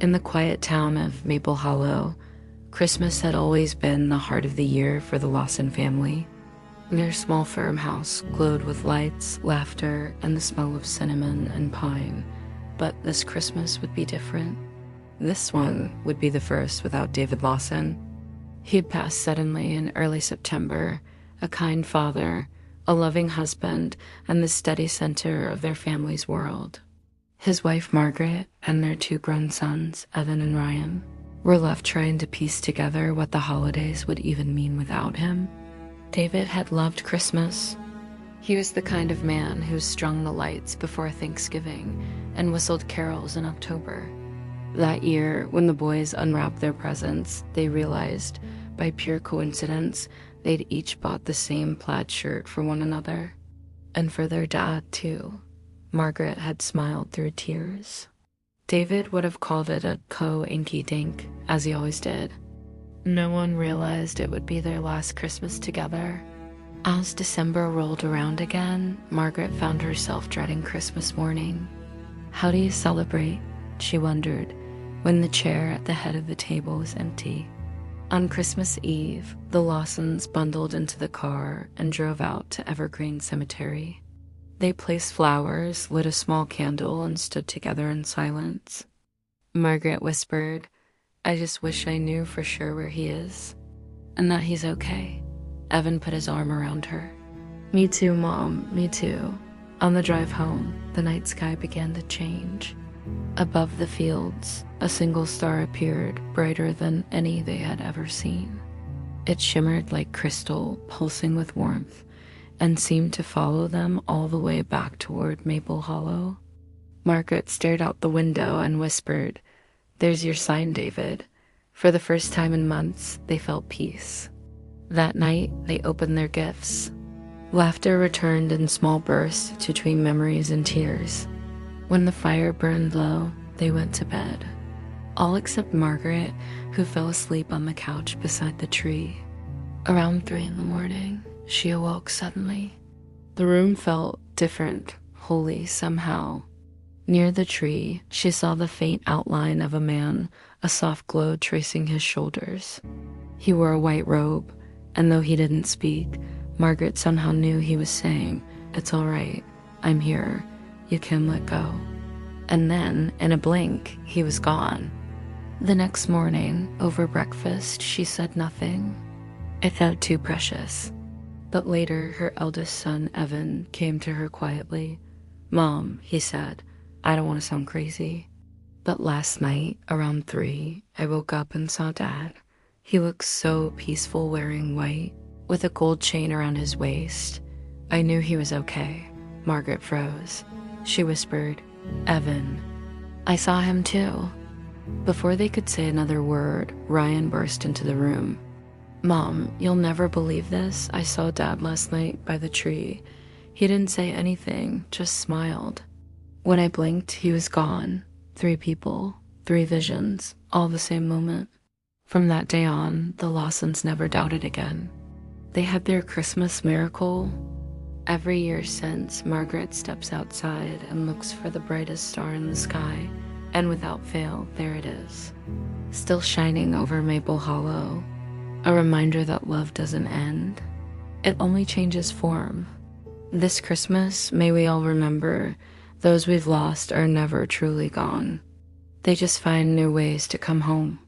In the quiet town of Maple Hollow, Christmas had always been the heart of the year for the Lawson family. Their small farmhouse glowed with lights, laughter, and the smell of cinnamon and pine. But this Christmas would be different. This one would be the first without David Lawson. He'd passed suddenly in early September, a kind father, a loving husband, and the steady center of their family's world. His wife Margaret and their two grown sons, Evan and Ryan, were left trying to piece together what the holidays would even mean without him. David had loved Christmas. He was the kind of man who strung the lights before Thanksgiving and whistled carols in October. That year, when the boys unwrapped their presents, they realized, by pure coincidence, they'd each bought the same plaid shirt for one another. And for their dad, too. Margaret had smiled through tears. David would have called it a co-inky-dink, as he always did. No one realized it would be their last Christmas together. As December rolled around again, Margaret found herself dreading Christmas morning. How do you celebrate? She wondered, when the chair at the head of the table was empty. On Christmas Eve, the Lawsons bundled into the car and drove out to Evergreen Cemetery. They placed flowers, lit a small candle, and stood together in silence. Margaret whispered, "I just wish I knew for sure where he is, and that he's okay." Evan put his arm around her. "Me too, Mom, me too." On the drive home, the night sky began to change. Above the fields, a single star appeared, brighter than any they had ever seen. It shimmered like crystal, pulsing with warmth, and seemed to follow them all the way back toward Maple Hollow. Margaret stared out the window and whispered, "There's your sign, David." For the first time in months, they felt peace. That night, they opened their gifts. Laughter returned in small bursts between memories and tears. When the fire burned low, they went to bed. All except Margaret, who fell asleep on the couch beside the tree. Around 3 a.m, she awoke suddenly. The room felt different, holy somehow. Near the tree, she saw the faint outline of a man, a soft glow tracing his shoulders. He wore a white robe, and though he didn't speak, Margaret somehow knew he was saying, "It's all right, I'm here, you can let go." And then, in a blink, he was gone. The next morning, over breakfast, she said nothing. It felt too precious. But later, her eldest son, Evan, came to her quietly. "Mom," he said, "I don't want to sound crazy, but last night, around 3, I woke up and saw Dad. He looked so peaceful wearing white, with a gold chain around his waist. I knew he was okay." Margaret froze. She whispered, "Evan." "I saw him too." Before they could say another word, Ryan burst into the room. "Mom, you'll never believe this. I saw Dad last night by the tree. He didn't say anything, just smiled. When I blinked, he was gone. 3 people, 3 visions, all the same moment." From that day on, the Lawsons never doubted again. They had their Christmas miracle. Every year since, Margaret steps outside and looks for the brightest star in the sky, and without fail, there it is, still shining over Maple Hollow. A reminder that love doesn't end. It only changes form. This Christmas, may we all remember, those we've lost are never truly gone. They just find new ways to come home.